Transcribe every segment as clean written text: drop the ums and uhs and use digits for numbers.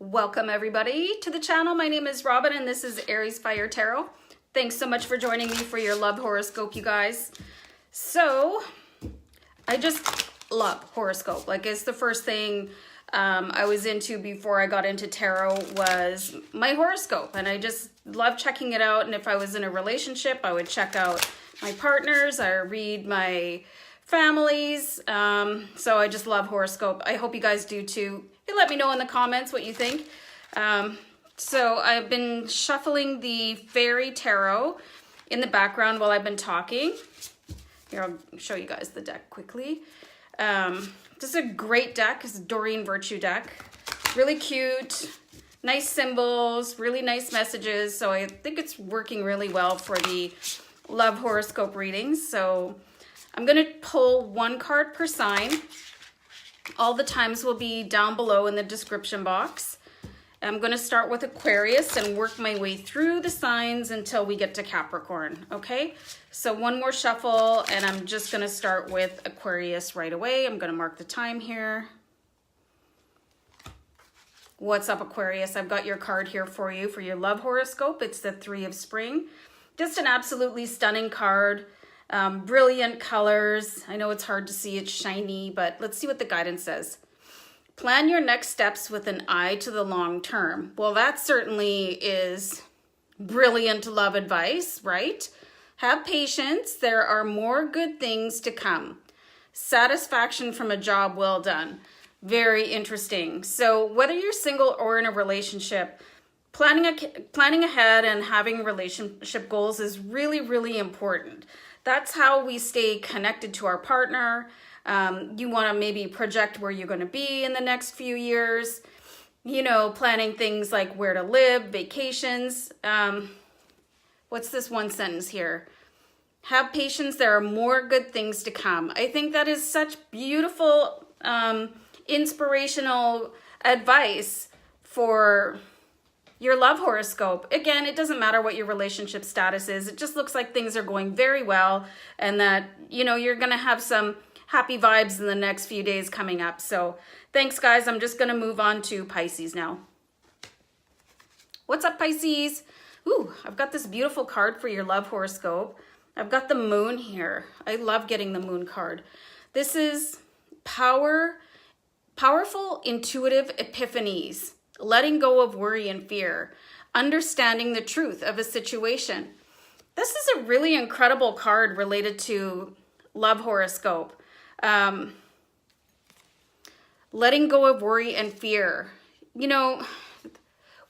Welcome everybody to the channel. My name is Robin and this is AriesFireTarot. Thanks so much for joining me for your love horoscope, you guys. So I just love horoscope. Like, it's the first thing I was into before I got into tarot was my horoscope, and I just love checking it out. And if I was in a relationship, I would check out my partners, I read my families. So I just love horoscope. I hope you guys do too. You let me know in the comments what you think. So I've been shuffling the Fairy Tarot in the background while I've been talking. Here, I'll show you guys the deck quickly. This is a great deck. It's a Doreen Virtue deck. Really cute, nice symbols, really nice messages. So I think it's working really well for the love horoscope readings. So I'm going to pull one card per sign. All the times will be down below in the description box. I'm going to start with Aquarius and work my way through the signs until we get to Capricorn, okay? So one more shuffle, and I'm just going to start with Aquarius right away. I'm going to mark the time here. What's up, Aquarius? I've got your card here for you for your love horoscope. It's the Three of Spring. Just an absolutely stunning card. Brilliant colors. I know it's hard to see, it's shiny, but let's see what the guidance says. Plan your next steps with an eye to the long term. Well, that certainly is brilliant love advice, right? Have patience. There are more good things to come. Satisfaction from a job well done. Very interesting. So whether you're single or in a relationship, planning ahead and having relationship goals is really, really important. That's how we stay connected to our partner. You want to maybe project where you're going to be in the next few years. You know, planning things like where to live, vacations. What's this one sentence here? Have patience. There are more good things to come. I think that is such beautiful, inspirational advice for your love horoscope. Again, it doesn't matter what your relationship status is. It just looks like things are going very well and that, you know, you're going to have some happy vibes in the next few days coming up. So thanks, guys. I'm just going to move on to Pisces now. What's up, Pisces? Ooh, I've got this beautiful card for your love horoscope. I've got the moon here. I love getting the moon card. This is powerful, intuitive epiphanies. Letting go of worry and fear, understanding the truth of a situation. This is a really incredible card related to love horoscope. Letting go of worry and fear. You know,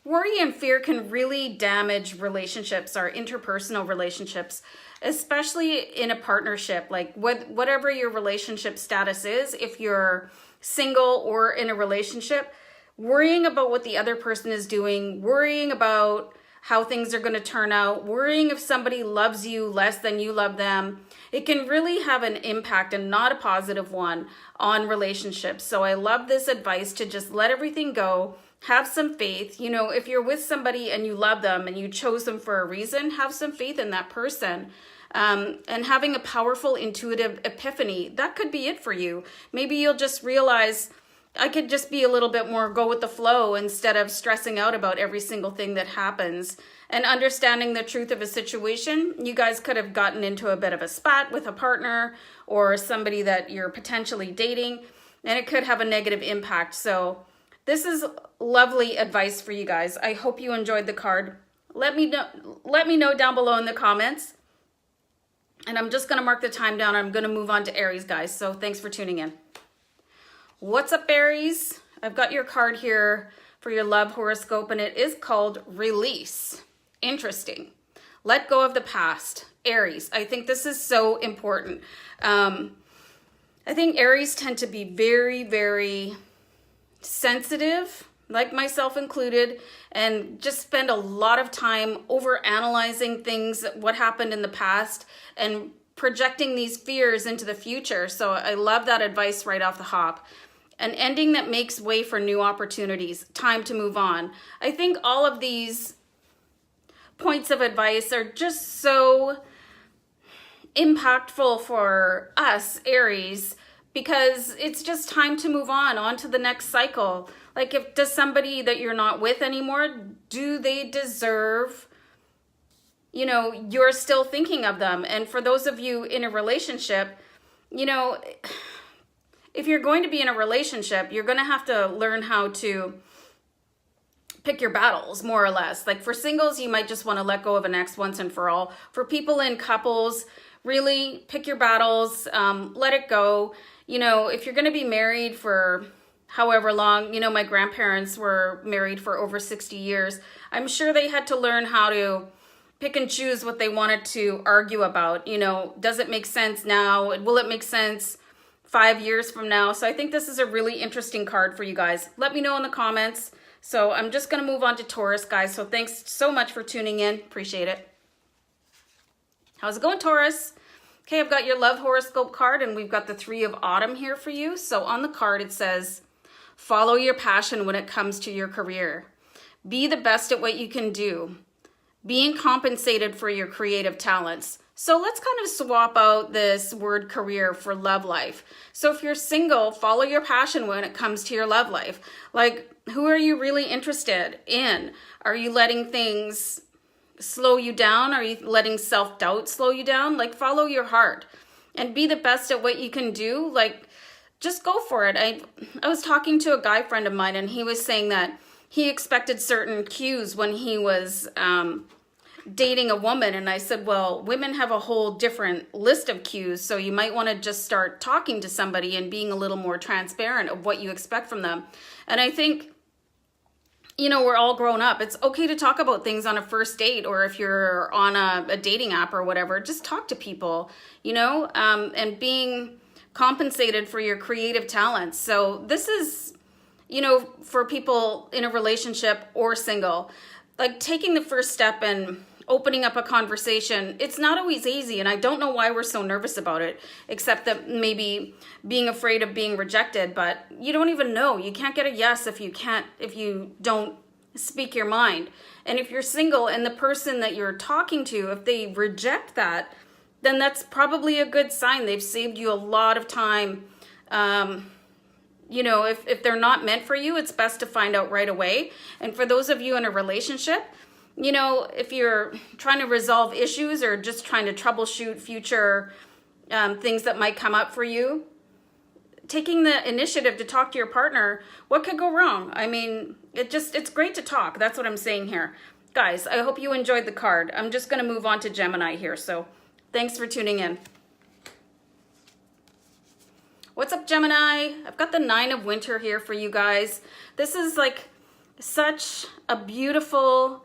worry and fear can really damage relationships, our interpersonal relationships, especially in a partnership. Like whatever your relationship status is, if you're single or in a relationship, worrying about what the other person is doing, worrying about how things are going to turn out, worrying if somebody loves you less than you love them, it can really have an impact, and not a positive one, on relationships. So I love this advice to just let everything go, have some faith. You know, if you're with somebody and you love them and you chose them for a reason, have some faith in that person. And having a powerful intuitive epiphany, that could be it for you. Maybe you'll just realize, I could just be a little bit more go with the flow instead of stressing out about every single thing that happens. And understanding the truth of a situation, you guys could have gotten into a bit of a spat with a partner or somebody that you're potentially dating, and it could have a negative impact. So this is lovely advice for you guys. I hope you enjoyed the card. Let me know down below in the comments. And I'm just going to mark the time down. I'm going to move on to Aries, guys. So thanks for tuning in. What's up, Aries? I've got your card here for your love horoscope, and it is called Release. Interesting. Let go of the past. Aries, I think this is so important. I think Aries tend to be very, very sensitive, like myself included, and just spend a lot of time over analyzing things, what happened in the past, and projecting these fears into the future. So I love that advice right off the hop. An ending that makes way for new opportunities. Time to move on. I think all of these points of advice are just so impactful for us, Aries, because it's just time to move on to the next cycle. Like, does somebody that you're not with anymore, do they deserve, you know, you're still thinking of them? And for those of you in a relationship, you know, if you're going to be in a relationship, you're going to have to learn how to pick your battles, more or less. Like for singles, you might just want to let go of an ex once and for all. For people in couples, really pick your battles, let it go. You know, if you're going to be married for however long, you know, my grandparents were married for over 60 years. I'm sure they had to learn how to pick and choose what they wanted to argue about. You know, does it make sense now? Will it make sense 5 years from now? So I think this is a really interesting card for you guys. Let me know in the comments. So I'm just going to move on to Taurus, guys. So thanks so much for tuning in. Appreciate it. How's it going, Taurus? Okay, I've got your love horoscope card, and we've got the 3 of Autumn here for you. So on the card, it says, follow your passion when it comes to your career. Be the best at what you can do. Being compensated for your creative talents. So let's kind of swap out this word career for love life. So if you're single, follow your passion when it comes to your love life. Like, who are you really interested in? Are you letting things slow you down? Are you letting self-doubt slow you down? Like, follow your heart and be the best at what you can do. Like, just go for it. I was talking to a guy friend of mine, and he was saying that he expected certain cues when he was dating a woman. And I said, well, women have a whole different list of cues. So you might want to just start talking to somebody and being a little more transparent of what you expect from them. And I think, you know, we're all grown up. It's okay to talk about things on a first date, or if you're on a dating app or whatever, just talk to people, you know, and being compensated for your creative talents. So this is, you know, for people in a relationship or single, like taking the first step and opening up a conversation. It's not always easy, and I don't know why we're so nervous about it, except that maybe being afraid of being rejected. But you don't even know. You can't get a yes if you don't speak your mind. And if you're single and the person that you're talking to, if they reject that, then that's probably a good sign. They've saved you a lot of time. You know, if they're not meant for you, it's best to find out right away. And for those of you in a relationship, you know, if you're trying to resolve issues or just trying to troubleshoot future things that might come up for you, taking the initiative to talk to your partner, what could go wrong? I mean, it's great to talk. That's what I'm saying here. Guys, I hope you enjoyed the card. I'm just going to move on to Gemini here. So thanks for tuning in. What's up, Gemini? I've got the 9 of Winter here for you guys. This is like such a beautiful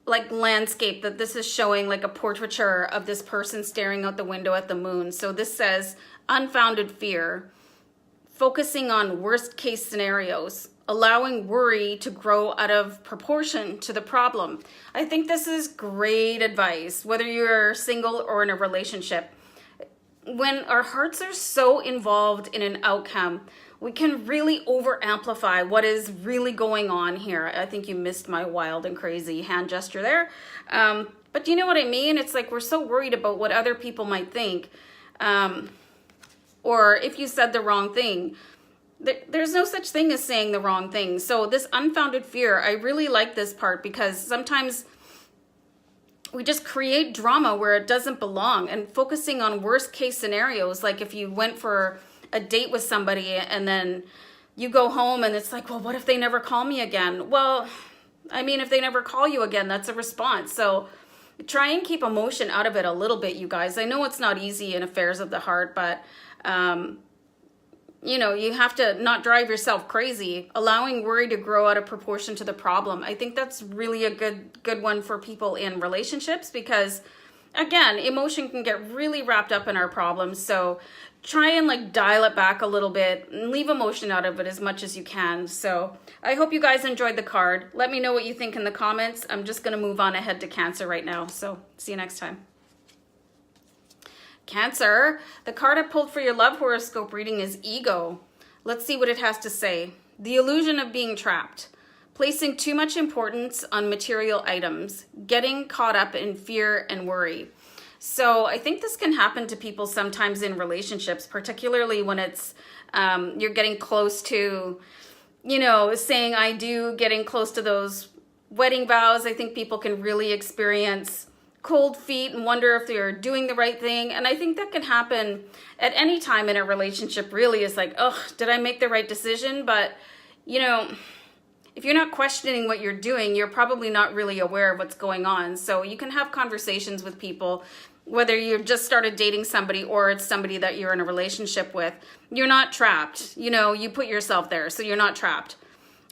like landscape that this is showing, like a portraiture of this person staring out the window at the moon. So this says unfounded fear, focusing on worst case scenarios, allowing worry to grow out of proportion to the problem. I think this is great advice, whether you're single or in a relationship. When our hearts are so involved in an outcome, we can really over amplify what is really going on here. I think you missed my wild and crazy hand gesture there. But you know what I mean? It's like we're so worried about what other people might think. Or if you said the wrong thing. There's no such thing as saying the wrong thing. So this unfounded fear, I really like this part, because sometimes we just create drama where it doesn't belong, and focusing on worst case scenarios. Like if you went for a date with somebody and then you go home and it's like, well, what if they never call me again? Well, I mean, if they never call you again, that's a response. So try and keep emotion out of it a little bit, you guys. I know it's not easy in affairs of the heart, but you know, you have to not drive yourself crazy, allowing worry to grow out of proportion to the problem. I think that's really a good one for people in relationships, because again, emotion can get really wrapped up in our problems. So try and like dial it back a little bit and leave emotion out of it as much as you can. So I hope you guys enjoyed the card. Let me know what you think in the comments. I'm just going to move on ahead to Cancer right now. So see you next time. Cancer, the card I pulled for your love horoscope reading is Ego. Let's see what it has to say. The illusion of being trapped. Placing too much importance on material items. Getting caught up in fear and worry. So I think this can happen to people sometimes in relationships, particularly when it's you're getting close to you know, saying I do, getting close to those wedding vows. I think people can really experience cold feet and wonder if they're doing the right thing. And I think that can happen at any time in a relationship, really. It's like, oh, did I make the right decision? But, you know, if you're not questioning what you're doing, you're probably not really aware of what's going on. So you can have conversations with people, whether you've just started dating somebody or it's somebody that you're in a relationship with. You're not trapped. You know, you put yourself there, so you're not trapped.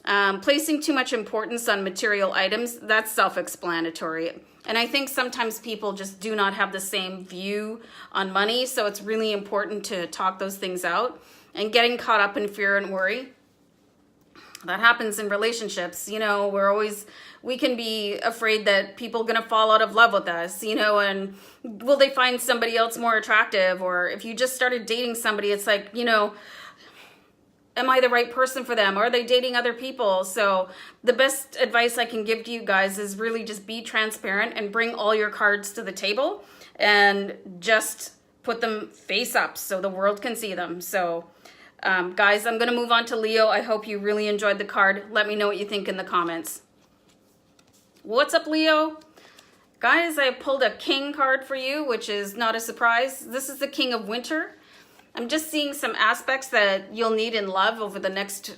Placing too much importance on material items, that's self-explanatory. And I think sometimes people just do not have the same view on money. So it's really important to talk those things out. And getting caught up in fear and worry, that happens in relationships. You know, we can be afraid that people are going to fall out of love with us, you know, and will they find somebody else more attractive? Or if you just started dating somebody, it's like, you know, am I the right person for them? Or are they dating other people? So the best advice I can give to you guys is really just be transparent and bring all your cards to the table and just put them face up so the world can see them. So guys, I'm going to move on to Leo. I hope you really enjoyed the card. Let me know what you think in the comments. What's up, Leo? Guys, I pulled a King card for you, which is not a surprise. This is the King of Winter. I'm just seeing some aspects that you'll need in love over the next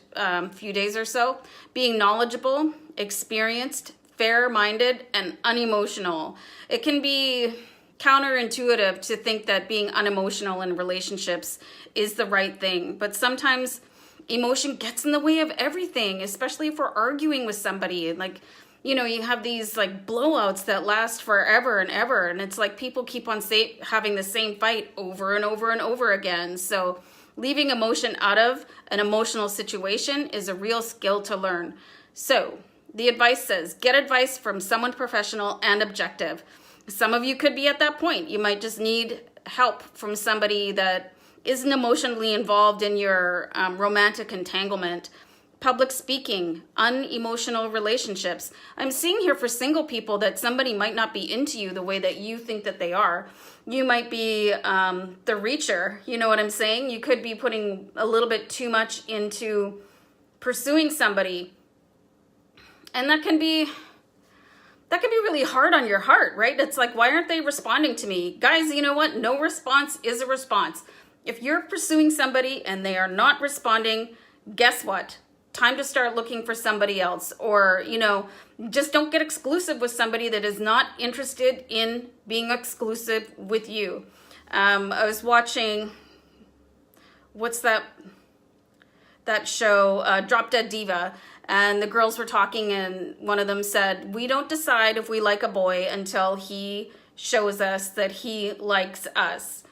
few days or so. Being knowledgeable, experienced, fair-minded, and unemotional. It can be counterintuitive to think that being unemotional in relationships is the right thing. But sometimes emotion gets in the way of everything, especially if we're arguing with somebody. Like, you know, you have these like blowouts that last forever and ever. And it's like people keep on having the same fight over and over and over again. So leaving emotion out of an emotional situation is a real skill to learn. So the advice says, get advice from someone professional and objective. Some of you could be at that point. You might just need help from somebody that isn't emotionally involved in your romantic entanglement. Public speaking, unemotional relationships. I'm seeing here for single people that somebody might not be into you the way that you think that they are. You might be the reacher, you know what I'm saying? You could be putting a little bit too much into pursuing somebody. And that can be really hard on your heart, right? It's like, why aren't they responding to me? Guys, you know what? No response is a response. If you're pursuing somebody and they are not responding, guess what? Time to start looking for somebody else. Or, you know, just don't get exclusive with somebody that is not interested in being exclusive with you. I was watching, what's that show, Drop Dead Diva, and the girls were talking and one of them said, we don't decide if we like a boy until he shows us that he likes us.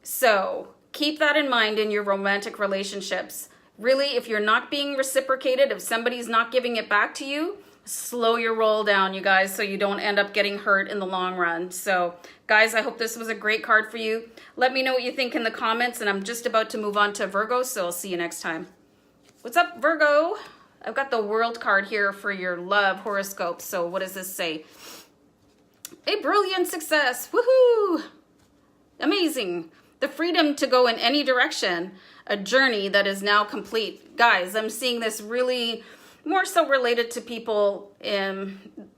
So keep that in mind in your romantic relationships. Really, if you're not being reciprocated, if somebody's not giving it back to you, slow your roll down, you guys, so you don't end up getting hurt in the long run. So, guys, I hope this was a great card for you. Let me know what you think in the comments, and I'm just about to move on to Virgo, so I'll see you next time. What's up, Virgo? I've got the World card here for your love horoscope. So what does this say? A brilliant success. Woohoo! Amazing. The freedom to go in any direction. A journey that is now complete. Guys, I'm seeing this really more so related to people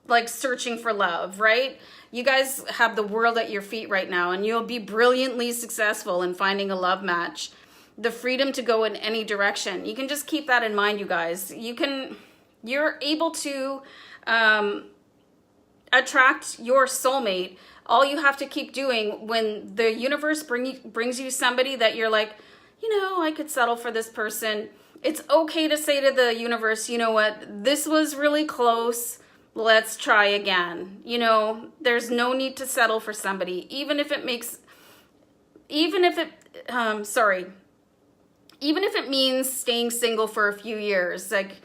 like searching for love, right? You guys have the world at your feet right now, and you'll be brilliantly successful in finding a love match. The freedom to go in any direction. You can just keep that in mind, you guys. You're able to attract your soulmate. All you have to keep doing when the universe brings you somebody that you're like, you know, I could settle for this person. It's okay to say to the universe, you know what, this was really close. Let's try again. You know, there's no need to settle for somebody, even if it means staying single for a few years. Like,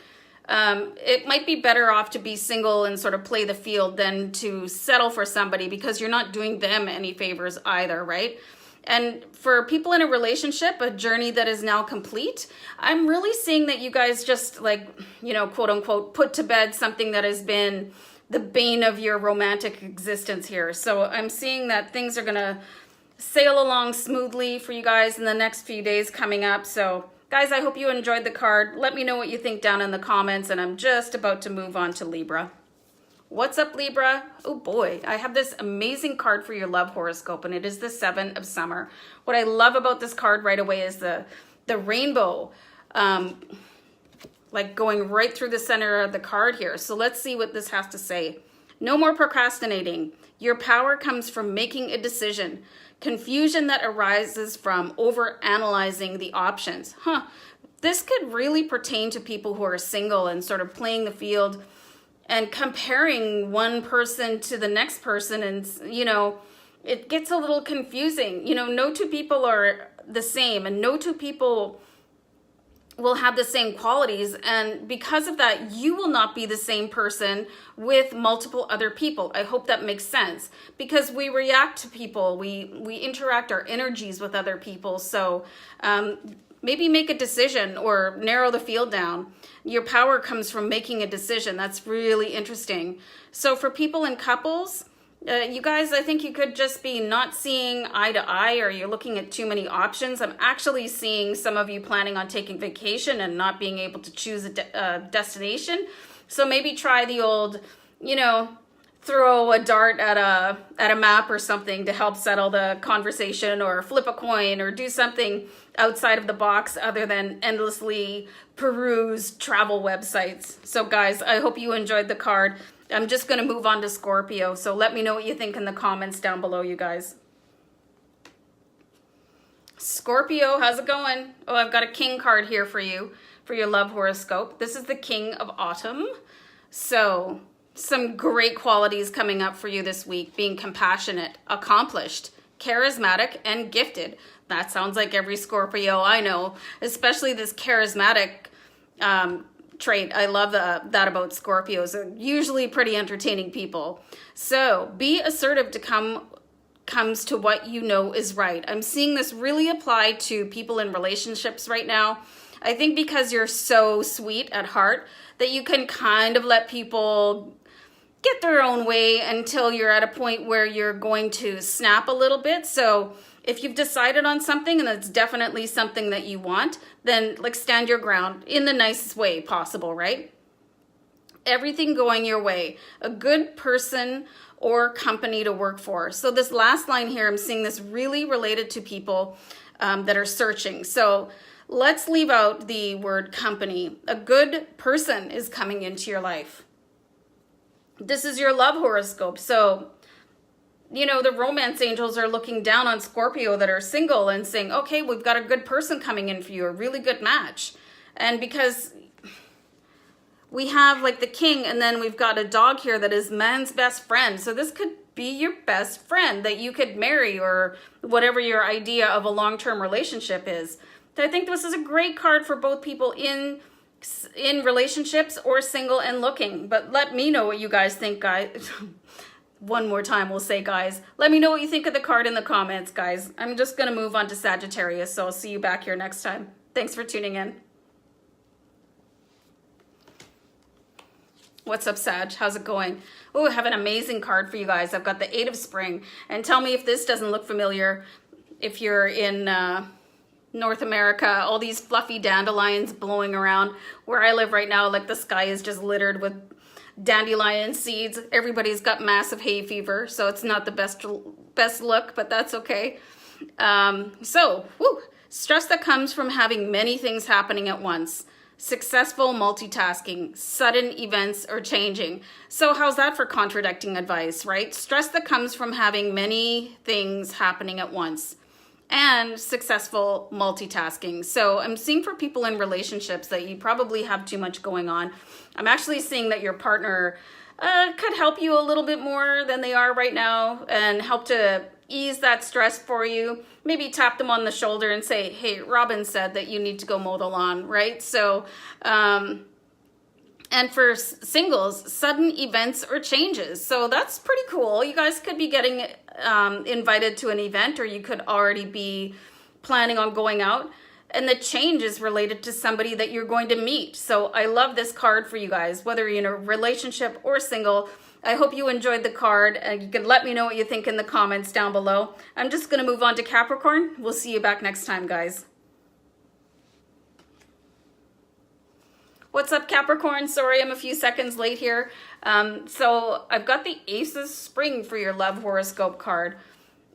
it might be better off to be single and sort of play the field than to settle for somebody, because you're not doing them any favors either, right? And for people in a relationship, a journey that is now complete, I'm really seeing that you guys just, like, you know, quote unquote, put to bed something that has been the bane of your romantic existence here. So I'm seeing that things are gonna sail along smoothly for you guys in the next few days coming up. So Guys, I hope you enjoyed the card. Let me know what you think down in the comments, and I'm just about to move on to Libra. What's up, Libra? Oh boy, I have this amazing card for your love horoscope, and it is the Seven of Summer. What I love about this card right away is the rainbow, like going right through the center of the card here. So let's see what this has to say. No more procrastinating. Your power comes from making a decision. Confusion that arises from over-analyzing the options. This could really pertain to people who are single and sort of playing the field and comparing one person to the next person, and it gets a little confusing. No two people are the same, and no two people will have the same qualities, and because of that, you will not be the same person with multiple other people. I hope that makes sense, because we react to people, we interact our energies with other people. So maybe make a decision or narrow the field down. Your power comes from making a decision. That's really interesting. So for people in couples, you guys, I think you could just be not seeing eye to eye, or you're looking at too many options. I'm actually seeing some of you planning on taking vacation and not being able to choose a destination. So maybe try the old, throw a dart at a map or something to help settle the conversation, or flip a coin, or do something outside of the box other than endlessly peruse travel websites. So guys, I hope you enjoyed the card. I'm just going to move on to Scorpio. So let me know what you think in the comments down below, you guys. Scorpio, how's it going? Oh, I've got a King card here for you, for your love horoscope. This is the King of Autumn. So some great qualities coming up for you this week: being compassionate, accomplished, charismatic, and gifted. That sounds like every Scorpio I know, especially this charismatic trait. I love that about Scorpios. They're usually pretty entertaining people. So be assertive comes to what you know is right. I'm seeing this really apply to people in relationships right now. I think because you're so sweet at heart that you can kind of let people get their own way until you're at a point where you're going to snap a little bit. So if you've decided on something and it's definitely something that you want, then stand your ground in the nicest way possible, right? Everything going your way. A good person or company to work for. So this last line here, I'm seeing this really related to people that are searching. So let's leave out the word company. A good person is coming into your life. This is your love horoscope. So the romance angels are looking down on Scorpio that are single and saying, okay, we've got a good person coming in for you, a really good match. And because we have the king, and then we've got a dog here that is man's best friend. So this could be your best friend that you could marry, or whatever your idea of a long-term relationship is. So I think this is a great card for both people in relationships or single and looking. But let me know what you guys think, guys. One more time, we'll say, guys. Let me know what you think of the card in the comments, guys. I'm just going to move on to Sagittarius, so I'll see you back here next time. Thanks for tuning in. What's up, Sag? How's it going? Oh, I have an amazing card for you guys. I've got the Eight of Spring. And tell me if this doesn't look familiar. If you're in North America, all these fluffy dandelions blowing around. Where I live right now, the sky is just littered with dandelion seeds. Everybody's got massive hay fever, so it's not the best look, but that's okay. Stress that comes from having many things happening at once. Successful multitasking, sudden events or changing. So how's that for contradicting advice, right? Stress that comes from having many things happening at once, and successful multitasking. So I'm seeing for people in relationships that you probably have too much going on. I'm actually seeing that your partner could help you a little bit more than they are right now, and help to ease that stress for you. Maybe tap them on the shoulder and say, hey, Robin said that you need to go mow the lawn, right? So, and for singles, sudden events or changes. So that's pretty cool. You guys could be getting invited to an event, or you could already be planning on going out. And the change is related to somebody that you're going to meet. So I love this card for you guys, whether you're in a relationship or single. I hope you enjoyed the card. You can let me know what you think in the comments down below. I'm just going to move on to Capricorn. We'll see you back next time, guys. What's up, Capricorn? Sorry, I'm a few seconds late here. So I've got the Ace of Spring for your love horoscope card.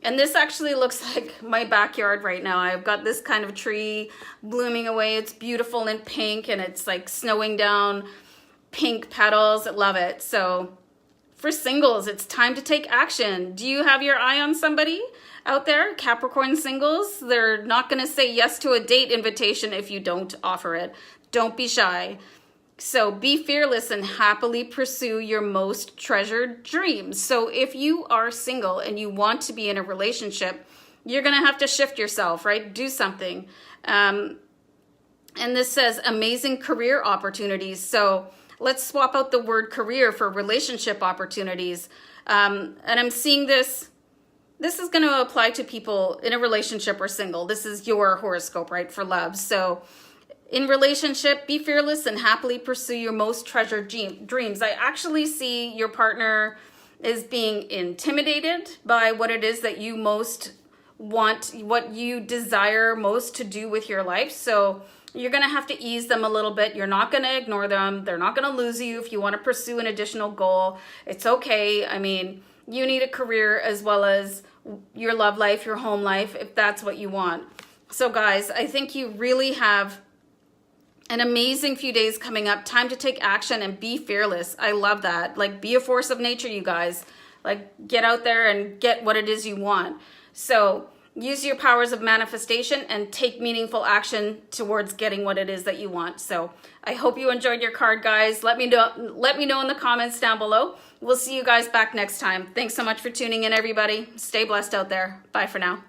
And this actually looks like my backyard right now. I've got this kind of tree blooming away. It's beautiful in pink and it's like snowing down pink petals. I love it. So for singles, it's time to take action. Do you have your eye on somebody out there? Capricorn singles, they're not going to say yes to a date invitation if you don't offer it. Don't be shy. So be fearless and happily pursue your most treasured dreams. So if you are single and you want to be in a relationship, you're going to have to shift yourself, right? Do something. And this says amazing career opportunities. So let's swap out the word career for relationship opportunities. And I'm seeing this is going to apply to people in a relationship or single. This is your horoscope, right, for love. So in relationship, be fearless and happily pursue your most treasured dreams. I actually see your partner is being intimidated by what it is that you most want, what you desire most to do with your life. So you're going to have to ease them a little bit. You're not going to ignore them. They're not going to lose you if you want to pursue an additional goal. It's okay. I mean, you need a career as well as your love life, your home life, if that's what you want. So guys, I think you really have an amazing few days coming up. Time to take action and be fearless. I love that. Like, be a force of nature, you guys. Like, get out there and get what it is you want. So use your powers of manifestation and take meaningful action towards getting what it is that you want. So I hope you enjoyed your card, guys. Let me know in the comments down below. We'll see you guys back next time. Thanks so much for tuning in, everybody. Stay blessed out there. Bye for now.